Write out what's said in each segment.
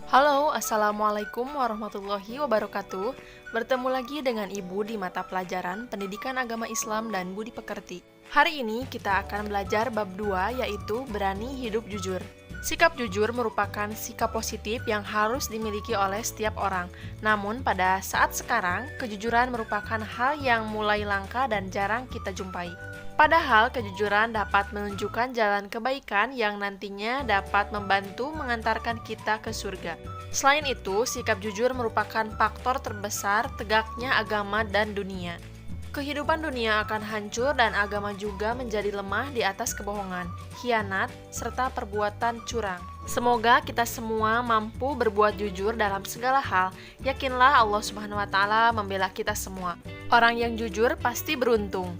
Halo, Assalamualaikum warahmatullahi wabarakatuh. Bertemu lagi dengan Ibu di mata pelajaran Pendidikan Agama Islam dan Budi Pekerti. Hari ini kita akan belajar bab 2, yaitu berani hidup jujur. Sikap jujur merupakan sikap positif yang harus dimiliki oleh setiap orang. Namun pada saat sekarang, kejujuran merupakan hal yang mulai langka dan jarang kita jumpai. Padahal kejujuran dapat menunjukkan jalan kebaikan yang nantinya dapat membantu mengantarkan kita ke surga. Selain itu, sikap jujur merupakan faktor terbesar tegaknya agama dan dunia. Kehidupan dunia akan hancur dan agama juga menjadi lemah di atas kebohongan, khianat, serta perbuatan curang. Semoga kita semua mampu berbuat jujur dalam segala hal. Yakinlah Allah Subhanahu wa taala membela kita semua. Orang yang jujur pasti beruntung.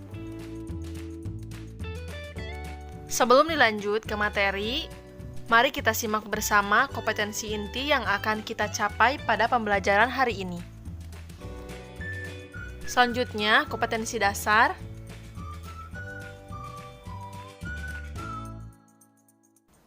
Sebelum dilanjut ke materi, mari kita simak bersama kompetensi inti yang akan kita capai pada pembelajaran hari ini. Selanjutnya, kompetensi dasar.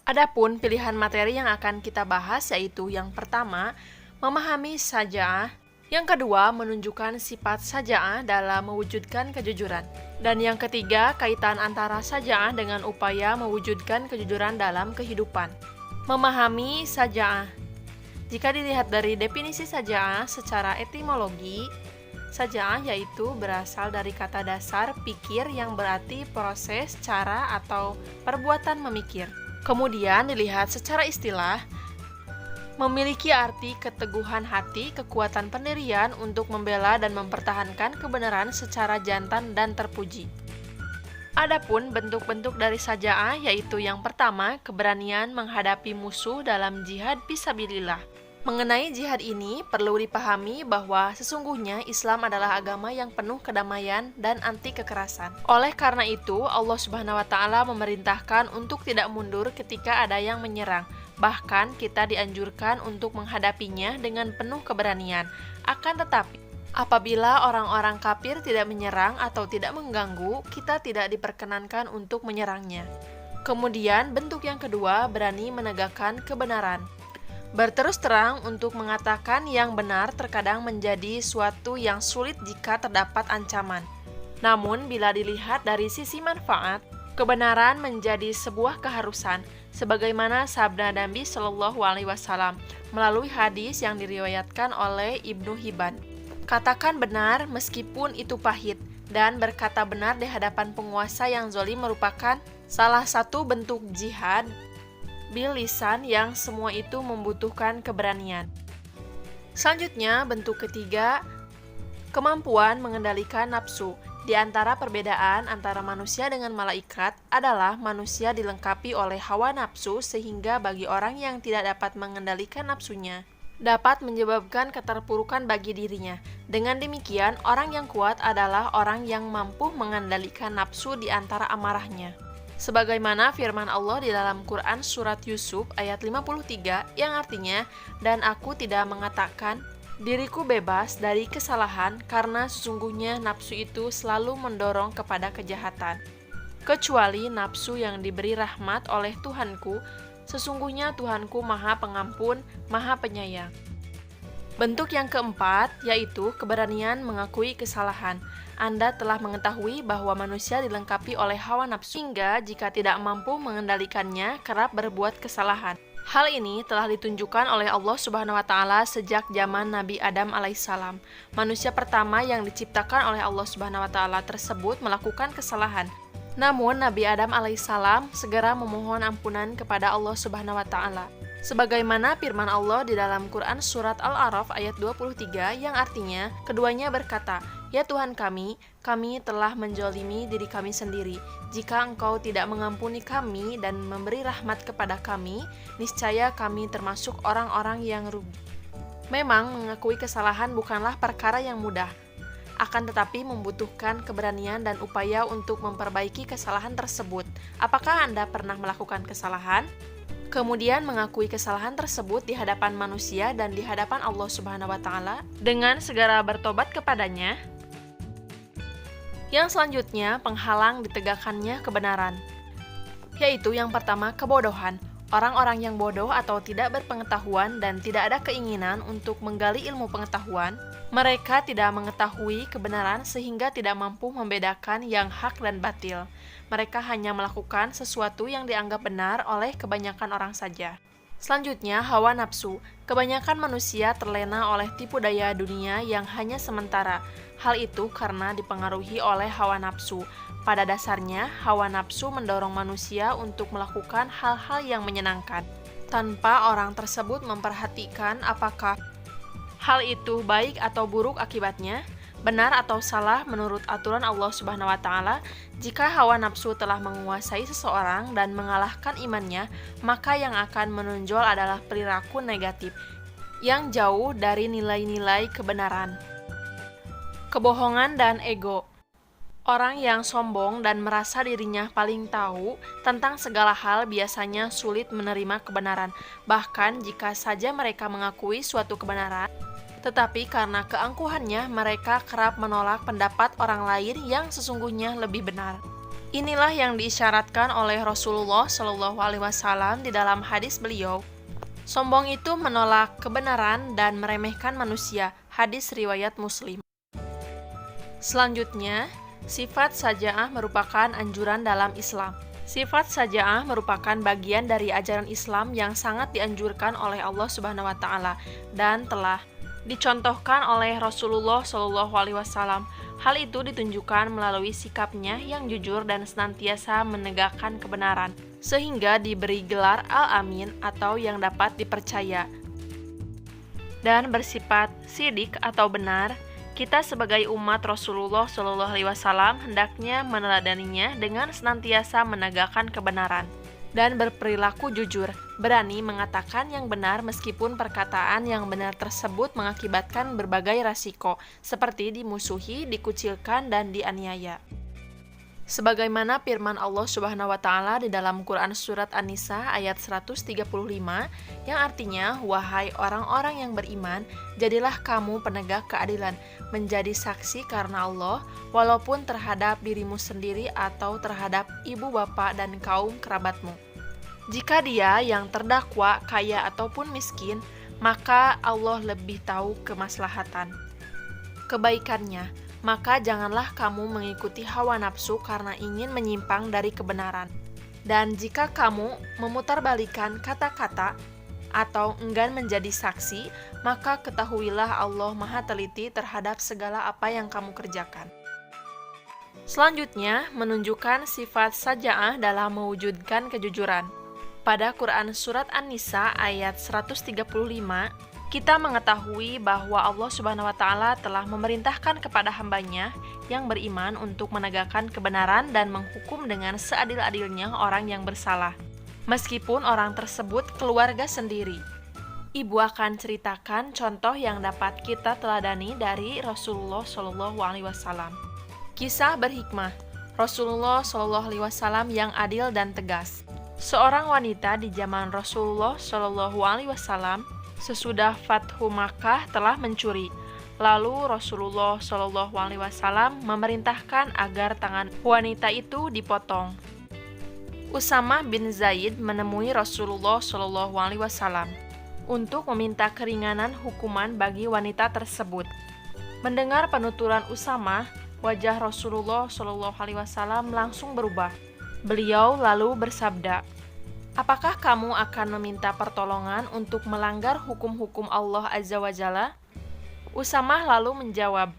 Adapun pilihan materi yang akan kita bahas yaitu yang pertama, memahami syaja'ah, yang kedua, menunjukkan sifat syaja'ah dalam mewujudkan kejujuran. Dan yang ketiga, kaitan antara syaja'ah dengan upaya mewujudkan kejujuran dalam kehidupan. Memahami syaja'ah. Jika dilihat dari definisi syaja'ah secara etimologi, syaja'ah yaitu berasal dari kata dasar pikir yang berarti proses, cara, atau perbuatan memikir. Kemudian dilihat secara istilah, memiliki arti keteguhan hati, kekuatan pendirian untuk membela dan mempertahankan kebenaran secara jantan dan terpuji. Adapun bentuk-bentuk dari syaja'ah yaitu yang pertama, keberanian menghadapi musuh dalam jihad fisabilillah. Mengenai jihad ini, perlu dipahami bahwa sesungguhnya Islam adalah agama yang penuh kedamaian dan anti kekerasan. Oleh karena itu, Allah Subhanahu wa taala memerintahkan untuk tidak mundur ketika ada yang menyerang. Bahkan kita dianjurkan untuk menghadapinya dengan penuh keberanian. Akan tetapi, apabila orang-orang kafir tidak menyerang atau tidak mengganggu, kita tidak diperkenankan untuk menyerangnya. Kemudian, bentuk yang kedua, berani menegakkan kebenaran. Berterus terang untuk mengatakan yang benar terkadang menjadi suatu yang sulit jika terdapat ancaman. Namun, bila dilihat dari sisi manfaat, kebenaran menjadi sebuah keharusan, sebagaimana sabda Nabi Shallallahu Alaihi Wasallam melalui hadis yang diriwayatkan oleh Ibnu Hibban. Katakan benar meskipun itu pahit, dan berkata benar di hadapan penguasa yang zalim merupakan salah satu bentuk jihad bil lisan yang semua itu membutuhkan keberanian. Selanjutnya, bentuk ketiga, kemampuan mengendalikan nafsu. Di antara perbedaan antara manusia dengan malaikat adalah manusia dilengkapi oleh hawa nafsu sehingga bagi orang yang tidak dapat mengendalikan nafsunya dapat menyebabkan keterpurukan bagi dirinya. Dengan demikian, orang yang kuat adalah orang yang mampu mengendalikan nafsu di antara amarahnya. Sebagaimana firman Allah di dalam Quran Surat Yusuf ayat 53 yang artinya, dan aku tidak mengatakan diriku bebas dari kesalahan karena sesungguhnya nafsu itu selalu mendorong kepada kejahatan. Kecuali nafsu yang diberi rahmat oleh Tuhanku, sesungguhnya Tuhanku Maha Pengampun, Maha Penyayang. Bentuk yang keempat yaitu keberanian mengakui kesalahan. Anda telah mengetahui bahwa manusia dilengkapi oleh hawa nafsu hingga jika tidak mampu mengendalikannya kerap berbuat kesalahan. Hal ini telah ditunjukkan oleh Allah Subhanahu wa taala sejak zaman Nabi Adam alaihissalam. Manusia pertama yang diciptakan oleh Allah Subhanahu wa taala tersebut melakukan kesalahan. Namun Nabi Adam alaihissalam segera memohon ampunan kepada Allah Subhanahu wa taala. Sebagaimana firman Allah di dalam Quran Surat Al-A'raf ayat 23 yang artinya, keduanya berkata, "Ya Tuhan kami telah menzalimi diri kami sendiri. Jika Engkau tidak mengampuni kami dan memberi rahmat kepada kami, niscaya kami termasuk orang-orang yang rugi." Memang mengakui kesalahan bukanlah perkara yang mudah, akan tetapi membutuhkan keberanian dan upaya untuk memperbaiki kesalahan tersebut. Apakah Anda pernah melakukan kesalahan? Kemudian mengakui kesalahan tersebut di hadapan manusia dan di hadapan Allah Subhanahu wa taala dengan segera bertobat kepadanya. Yang selanjutnya, penghalang ditegakkannya kebenaran. Yaitu yang pertama, kebodohan. Orang-orang yang bodoh atau tidak berpengetahuan dan tidak ada keinginan untuk menggali ilmu pengetahuan, mereka tidak mengetahui kebenaran sehingga tidak mampu membedakan yang hak dan batil. Mereka hanya melakukan sesuatu yang dianggap benar oleh kebanyakan orang saja. Selanjutnya, hawa nafsu. Kebanyakan manusia terlena oleh tipu daya dunia yang hanya sementara. Hal itu karena dipengaruhi oleh hawa nafsu. Pada dasarnya, hawa nafsu mendorong manusia untuk melakukan hal-hal yang menyenangkan, tanpa orang tersebut memperhatikan apakah hal itu baik atau buruk akibatnya, benar atau salah menurut aturan Allah Subhanahu wa Ta'ala. Jika hawa nafsu telah menguasai seseorang dan mengalahkan imannya, maka yang akan menonjol adalah perilaku negatif yang jauh dari nilai-nilai kebenaran, kebohongan, dan ego. Orang yang sombong dan merasa dirinya paling tahu tentang segala hal biasanya sulit menerima kebenaran, bahkan jika saja mereka mengakui suatu kebenaran. Tetapi karena keangkuhannya, mereka kerap menolak pendapat orang lain yang sesungguhnya lebih benar. Inilah yang diisyaratkan oleh Rasulullah Shallallahu Alaihi Wasallam di dalam hadis beliau. Sombong itu menolak kebenaran dan meremehkan manusia. Hadis riwayat Muslim. Selanjutnya, sifat saja'ah merupakan anjuran dalam Islam. Sifat saja'ah merupakan bagian dari ajaran Islam yang sangat dianjurkan oleh Allah Subhanahu wa Ta'ala dan telah dicontohkan oleh Rasulullah Shallallahu Alaihi Wasallam. Hal itu ditunjukkan melalui sikapnya yang jujur dan senantiasa menegakkan kebenaran, sehingga diberi gelar Al-Amin atau yang dapat dipercaya. Dan bersifat sidik atau benar, kita sebagai umat Rasulullah Shallallahu Alaihi Wasallam hendaknya meneladaninya dengan senantiasa menegakkan kebenaran dan berperilaku jujur, berani mengatakan yang benar meskipun perkataan yang benar tersebut mengakibatkan berbagai resiko, seperti dimusuhi, dikucilkan, dan dianiaya. Sebagaimana firman Allah Subhanahu wa Ta'ala di dalam Quran Surat An-Nisa ayat 135, yang artinya, wahai orang-orang yang beriman, jadilah kamu penegak keadilan, menjadi saksi karena Allah, walaupun terhadap dirimu sendiri atau terhadap ibu bapak dan kaum kerabatmu. Jika dia yang terdakwa kaya ataupun miskin, maka Allah lebih tahu kebaikannya. Maka janganlah kamu mengikuti hawa nafsu karena ingin menyimpang dari kebenaran. Dan jika kamu memutarbalikkan kata-kata atau enggan menjadi saksi, maka ketahuilah Allah Maha Teliti terhadap segala apa yang kamu kerjakan. Selanjutnya, menunjukkan sifat saja'ah dalam mewujudkan kejujuran. Pada Quran Surat An-Nisa ayat 135, kita mengetahui bahwa Allah Subhanahu wa Ta'ala telah memerintahkan kepada hambanya yang beriman untuk menegakkan kebenaran dan menghukum dengan seadil-adilnya orang yang bersalah, meskipun orang tersebut keluarga sendiri. Ibu akan ceritakan contoh yang dapat kita teladani dari Rasulullah Shallallahu Alaihi Wasallam. Kisah berhikmah Rasulullah Shallallahu Alaihi Wasallam yang adil dan tegas. Seorang wanita di zaman Rasulullah Shallallahu Alaihi Wasallam sesudah Fathu Makkah telah mencuri. Lalu Rasulullah Shallallahu Alaihi Wasallam memerintahkan agar tangan wanita itu dipotong. Usamah bin Zaid menemui Rasulullah Shallallahu Alaihi Wasallam untuk meminta keringanan hukuman bagi wanita tersebut. Mendengar penuturan Usamah, wajah Rasulullah Shallallahu Alaihi Wasallam langsung berubah. Beliau lalu bersabda, "Apakah kamu akan meminta pertolongan untuk melanggar hukum-hukum Allah Azza wa Jalla?" Usamah lalu menjawab,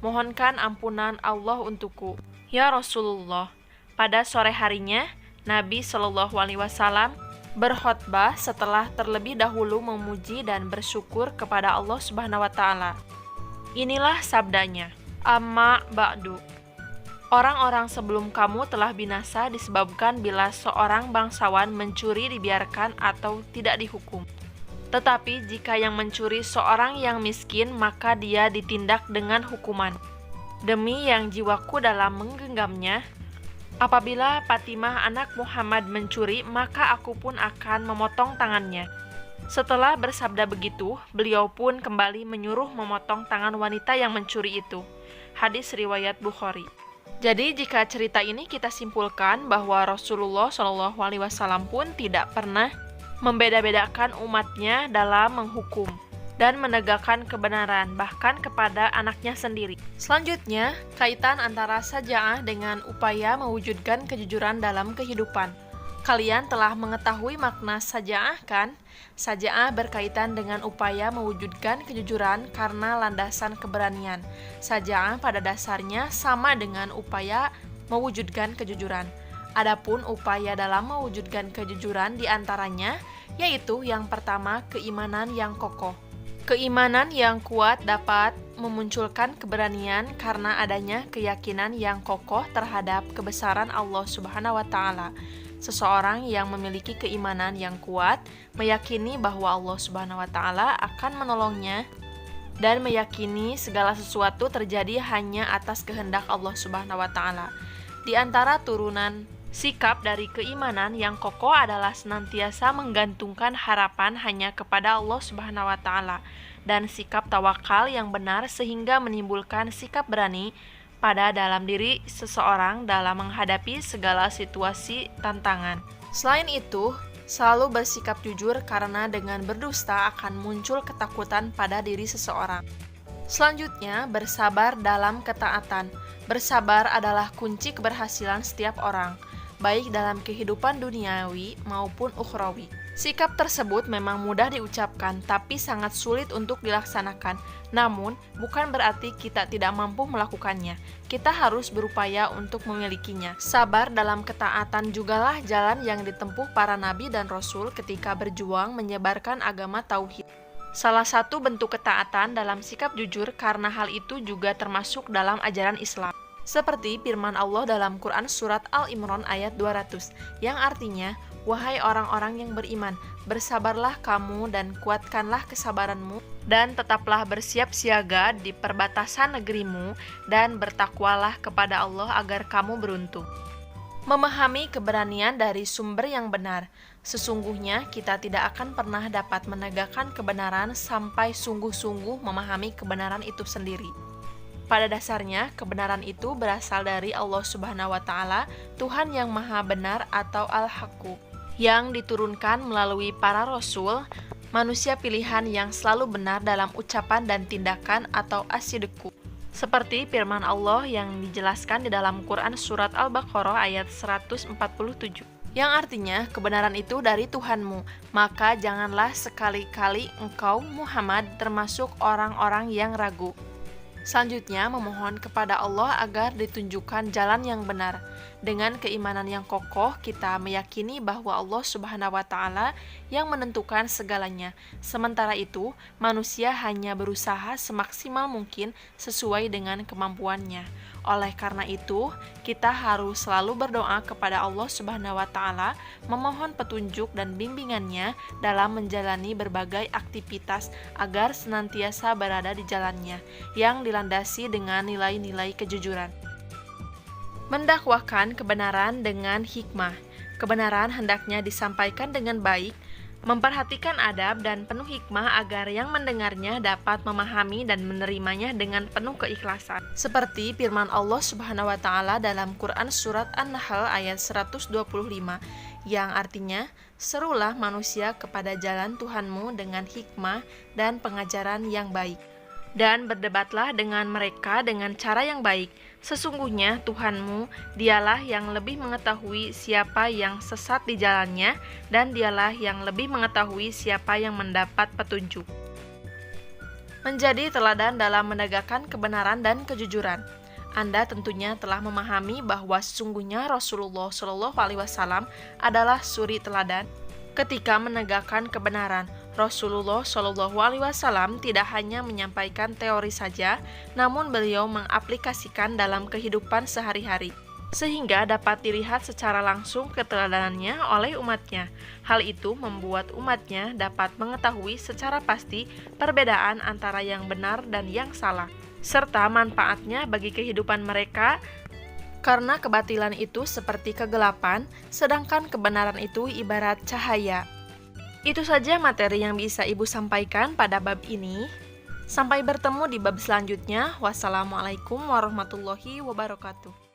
"Mohonkan ampunan Allah untukku, ya Rasulullah." Pada sore harinya, Nabi Shallallahu Alaihi Wasallam berkhutbah setelah terlebih dahulu memuji dan bersyukur kepada Allah Subhanahu wa Ta'ala. Inilah sabdanya, "Amma ba'du. Orang-orang sebelum kamu telah binasa disebabkan bila seorang bangsawan mencuri dibiarkan atau tidak dihukum. Tetapi jika yang mencuri seorang yang miskin, maka dia ditindak dengan hukuman. Demi yang jiwaku dalam menggenggamnya, apabila Fatimah anak Muhammad mencuri, maka aku pun akan memotong tangannya." Setelah bersabda begitu, beliau pun kembali menyuruh memotong tangan wanita yang mencuri itu. Hadis riwayat Bukhari. Jadi jika cerita ini kita simpulkan bahwa Rasulullah Shallallahu Alaihi Wasallam pun tidak pernah membeda-bedakan umatnya dalam menghukum dan menegakkan kebenaran, bahkan kepada anaknya sendiri. Selanjutnya, kaitan antara saja'ah dengan upaya mewujudkan kejujuran dalam kehidupan. Kalian telah mengetahui makna saja'ah, kan? Saja'ah berkaitan dengan upaya mewujudkan kejujuran karena landasan keberanian. Saja'ah pada dasarnya sama dengan upaya mewujudkan kejujuran. Adapun upaya dalam mewujudkan kejujuran diantaranya, yaitu yang pertama, keimanan yang kokoh. Keimanan yang kuat dapat memunculkan keberanian karena adanya keyakinan yang kokoh terhadap kebesaran Allah Subhanahu wa Ta'ala. Seseorang yang memiliki keimanan yang kuat meyakini bahwa Allah Subhanahu wa Ta'ala akan menolongnya dan meyakini segala sesuatu terjadi hanya atas kehendak Allah Subhanahu wa Ta'ala. Di antara turunan sikap dari keimanan yang kokoh adalah senantiasa menggantungkan harapan hanya kepada Allah Subhanahu wa Ta'ala dan sikap tawakal yang benar sehingga menimbulkan sikap berani pada dalam diri seseorang dalam menghadapi segala situasi tantangan. Selain itu, selalu bersikap jujur karena dengan berdusta akan muncul ketakutan pada diri seseorang. Selanjutnya, bersabar dalam ketaatan. Bersabar adalah kunci keberhasilan setiap orang, baik dalam kehidupan duniawi maupun ukhrawi. Sikap tersebut memang mudah diucapkan, tapi sangat sulit untuk dilaksanakan. Namun, bukan berarti kita tidak mampu melakukannya. Kita harus berupaya untuk memilikinya. Sabar dalam ketaatan jugalah jalan yang ditempuh para nabi dan rasul ketika berjuang menyebarkan agama tauhid. Salah satu bentuk ketaatan dalam sikap jujur karena hal itu juga termasuk dalam ajaran Islam. Seperti firman Allah dalam Quran Surat Al-Imran ayat 200, yang artinya, "Wahai orang-orang yang beriman, bersabarlah kamu dan kuatkanlah kesabaranmu, dan tetaplah bersiap siaga di perbatasan negerimu, dan bertakwalah kepada Allah agar kamu beruntung." Memahami keberanian dari sumber yang benar. Sesungguhnya kita tidak akan pernah dapat menegakkan kebenaran sampai sungguh-sungguh memahami kebenaran itu sendiri. Pada dasarnya, kebenaran itu berasal dari Allah Subhanahu wa Ta'ala, Tuhan yang Maha Benar atau Al-Haqqu, yang diturunkan melalui para rasul, manusia pilihan yang selalu benar dalam ucapan dan tindakan atau as-sidqu. Seperti firman Allah yang dijelaskan di dalam Quran Surat Al-Baqarah ayat 147, yang artinya kebenaran itu dari Tuhanmu, maka janganlah sekali-kali engkau Muhammad termasuk orang-orang yang ragu. Selanjutnya, memohon kepada Allah agar ditunjukkan jalan yang benar. Dengan keimanan yang kokoh, kita meyakini bahwa Allah Subhanahu wa Ta'ala yang menentukan segalanya. Sementara itu, manusia hanya berusaha semaksimal mungkin sesuai dengan kemampuannya. Oleh karena itu, kita harus selalu berdoa kepada Allah Subhanahu wa Ta'ala, memohon petunjuk dan bimbingannya dalam menjalani berbagai aktivitas agar senantiasa berada di jalannya yang dilandasi dengan nilai-nilai kejujuran. Mendakwahkan kebenaran dengan hikmah. Kebenaran hendaknya disampaikan dengan baik, memperhatikan adab dan penuh hikmah agar yang mendengarnya dapat memahami dan menerimanya dengan penuh keikhlasan. Seperti firman Allah Subhanahu wa Ta'ala dalam Quran Surat An-Nahl ayat 125, yang artinya, "Serulah manusia kepada jalan Tuhanmu dengan hikmah dan pengajaran yang baik, dan berdebatlah dengan mereka dengan cara yang baik. Sesungguhnya Tuhanmu, dialah yang lebih mengetahui siapa yang sesat di jalannya, dan dialah yang lebih mengetahui siapa yang mendapat petunjuk." Menjadi teladan dalam menegakkan kebenaran dan kejujuran. Anda tentunya telah memahami bahwa sesungguhnya Rasulullah SAW adalah suri teladan ketika menegakkan kebenaran. Rasulullah SAW tidak hanya menyampaikan teori saja, namun beliau mengaplikasikan dalam kehidupan sehari-hari, sehingga dapat dilihat secara langsung keteladanannya oleh umatnya. Hal itu membuat umatnya dapat mengetahui secara pasti perbedaan antara yang benar dan yang salah, serta manfaatnya bagi kehidupan mereka, karena kebatilan itu seperti kegelapan, sedangkan kebenaran itu ibarat cahaya. Itu saja materi yang bisa Ibu sampaikan pada bab ini. Sampai bertemu di bab selanjutnya. Wassalamualaikum warahmatullahi wabarakatuh.